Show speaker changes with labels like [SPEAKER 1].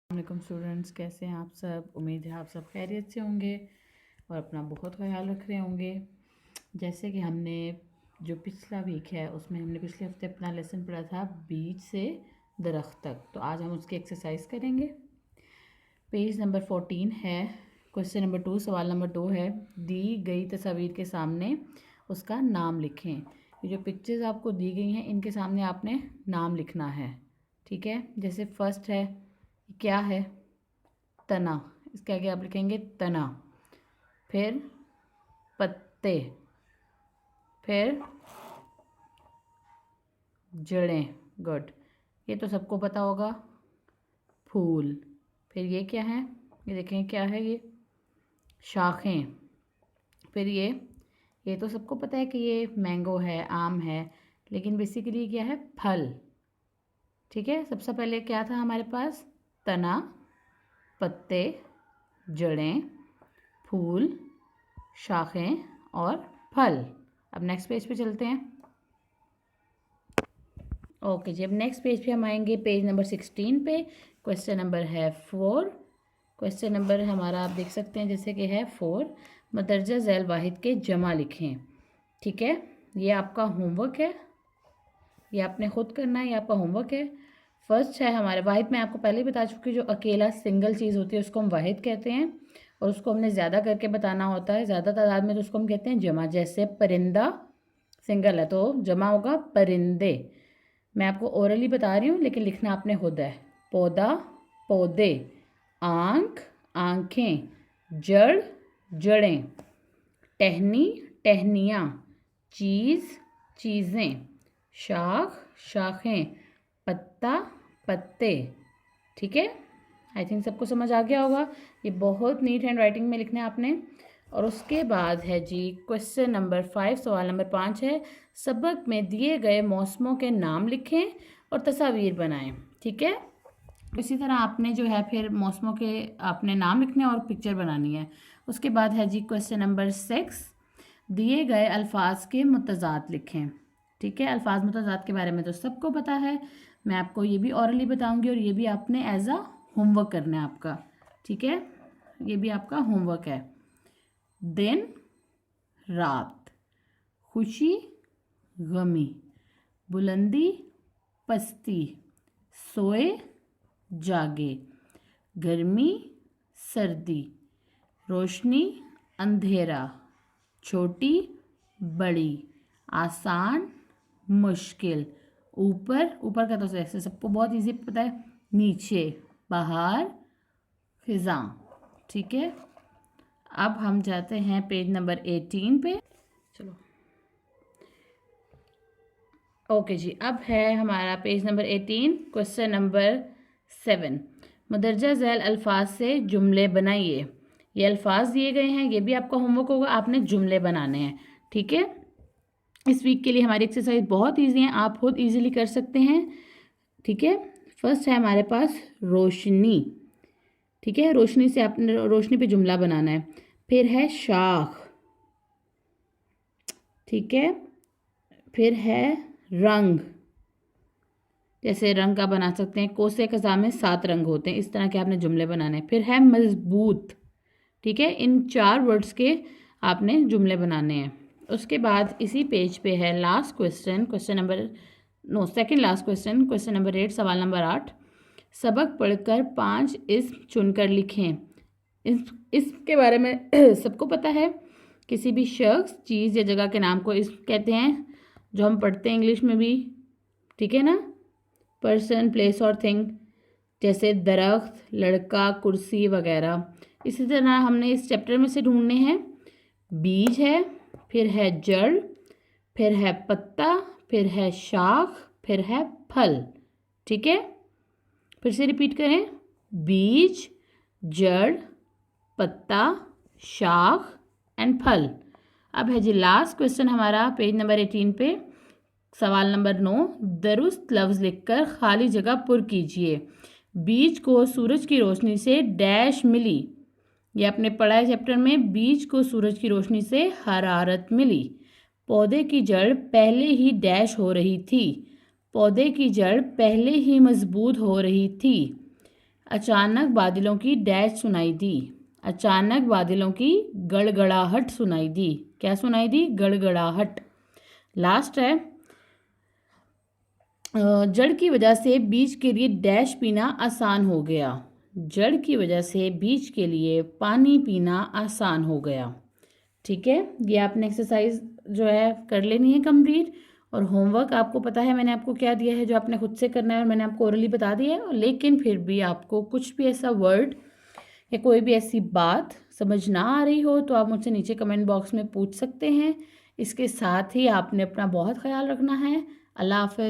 [SPEAKER 1] वालेकुम स्टूडेंट्स, कैसे हैं आप सब। उम्मीद है आप सब खैरियत से होंगे और अपना बहुत ख्याल रख रहे होंगे। जैसे कि हमने जो पिछला वीक है उसमें हमने पिछले हफ्ते अपना लेसन पढ़ा था बीज से दरख्त तक, तो आज हम उसकी एक्सरसाइज करेंगे। पेज नंबर 14 है, क्वेश्चन नंबर 2, सवाल नंबर 2 है, दी गई तस्वीर के सामने उसका नाम लिखें। ये जो पिक्चर्स आपको दी गई हैं इनके सामने आपने नाम लिखना है, ठीक है। जैसे फर्स्ट है, क्या है, तना, इसके आगे आप लिखेंगे तना। फिर पत्ते, फिर जड़ें, गुड, ये तो सबको पता होगा। फूल, फिर ये क्या है, ये देखें क्या है, ये शाखें। फिर ये तो सबको पता है कि ये मैंगो है, आम है, लेकिन बेसिकली क्या है, फल, ठीक है। सबसे पहले क्या था हमारे पास, तना, पत्ते, जड़ें, फूल, शाखें और फल। अब नेक्स्ट पेज पे चलते हैं। ओके जी, अब नेक्स्ट पेज पे हम आएंगे, पेज नंबर 16 पे। क्वेश्चन नंबर है 4। क्वेश्चन नंबर हमारा आप देख सकते हैं जैसे कि है 4, मदरजा झैल वाहिद के जमा लिखें, ठीक है। ये आपका होमवर्क है, ये आपने खुद करना है, ये आपका होमवर्क है। फर्स्ट है हमारे वाहिद, मैं आपको पहले ही बता चुकी हूँ, जो अकेला सिंगल चीज़ होती है उसको हम वाहिद कहते हैं, और उसको हमने ज़्यादा करके बताना होता है, ज़्यादा तादाद में, तो उसको हम कहते हैं जमा। जैसे परिंदा सिंगल है तो जमा होगा परिंदे। मैं आपको ओरली बता रही हूँ लेकिन लिखना आपने खुद है। पौधा, पौधे, आँख, आँखें, जड़, जड़ें, टहनी, टहनियाँ, चीज़, चीज़ें, शाख, शाखें, पत्ता, पत्ते, ठीक है। आई थिंक सबको समझ आ गया होगा। ये बहुत नीट हैंड राइटिंग में लिखना है आपने। और उसके बाद है जी क्वेश्चन नंबर 5, सवाल नंबर 5 है, सबक में दिए गए मौसमों के नाम लिखें और तस्वीर बनाएं, ठीक है। इसी तरह आपने जो है फिर मौसमों के आपने नाम लिखने और पिक्चर बनानी है। उसके बाद है जी क्वेश्चन नंबर 6, दिए गए अल्फाज के मुतज़ाद लिखें, ठीक है। अल्फाज मुतज़ाद के बारे में तो सबको पता है, मैं आपको ये भी ऑरली बताऊंगी और ये भी आपने एज अ होमवर्क करना है आपका, ठीक है। ये भी आपका होमवर्क है। दिन, रात, खुशी, गमी, बुलंदी, पस्ती, सोए, जागे, गर्मी, सर्दी, रोशनी, अंधेरा, छोटी, बड़ी, आसान, मुश्किल, ऊपर, ऊपर का तो ऐसे सबको बहुत इजी पता है, नीचे, बाहर, फिजा, ठीक है। अब हम जाते हैं पेज नंबर 18 पे, चलो। ओके जी, अब है हमारा page number 18, question number 7, मदरजा Zail अल्फाज से जुमले बनाइए। ये अल्फाज दिए गए हैं, ये भी आपका होमवर्क होगा, आपने जुमले बनाने हैं, ठीक है। इस वीक के लिए हमारी एक्सरसाइज बहुत ईजी है, आप खुद ईजिली कर सकते हैं, ठीक है। फर्स्ट है हमारे पास रोशनी, ठीक है, रोशनी से आपने रोशनी पे जुमला बनाना है। फिर है शाख, ठीक है। फिर है रंग, जैसे रंग का बना सकते हैं, कोसे कज़ा में 7 रंग होते हैं, इस तरह के आपने जुमले बनाने हैं। फिर है मजबूत, ठीक है, इन 4 वर्ड्स के आपने जुमले बनाने हैं। उसके बाद इसी पेज पे है last question, question number second last question, question number 8, सवाल नंबर 8, सबक पढ़कर 5 इस्म चुनकर लिखें। इसके बारे में सबको पता है, किसी भी शख्स, चीज़ या जगह के नाम को इस्म कहते हैं, जो हम पढ़ते हैं इंग्लिश में भी, ठीक है ना, पर्सन, प्लेस और थिंग, जैसे दरख्त, लड़का, कुर्सी वगैरह। इसी तरह हमने इस चैप्टर में से ढूंढने हैं, बीज है, फिर है जड़, फिर है पत्ता, फिर है शाख, फिर है फल, ठीक है। फिर से रिपीट करें, बीज, जड़, पत्ता, शाख एंड फल। अब है जी लास्ट क्वेश्चन हमारा पेज नंबर 18 पे, सवाल नंबर 9, दुरुस्त लफ्ज़ लिखकर खाली जगह पुर कीजिए। बीज को सूरज की रोशनी से डैश मिली, ये आपने पढ़ा है चैप्टर में, बीज को सूरज की रोशनी से हरारत मिली। पौधे की जड़ पहले ही डैश हो रही थी, पौधे की जड़ पहले ही मजबूत हो रही थी। अचानक बादलों की डैश सुनाई दी। अचानक बादलों की गड़गड़ाहट सुनाई दी। क्या सुनाई दी? गड़गड़ाहट। लास्ट है, जड़ की वजह से बीज के लिए डैश पीना आसान हो गया। जड़ की वजह से बीज के लिए पानी पीना आसान हो गया। ठीक है, ये आपने एक्सरसाइज जो है कर लेनी है कंप्लीट। और होमवर्क आपको पता है मैंने आपको क्या दिया है जो आपने खुद से करना है, और मैंने आपको ओरली बता दिया है। लेकिन फिर भी आपको कुछ भी ऐसा वर्ड या कोई भी ऐसी बात समझ ना आ रही हो तो आप मुझसे नीचे कमेंट बॉक्स में पूछ सकते हैं। इसके साथ ही आपने अपना बहुत ख्याल रखना है। अल्लाह हाफ़िज़।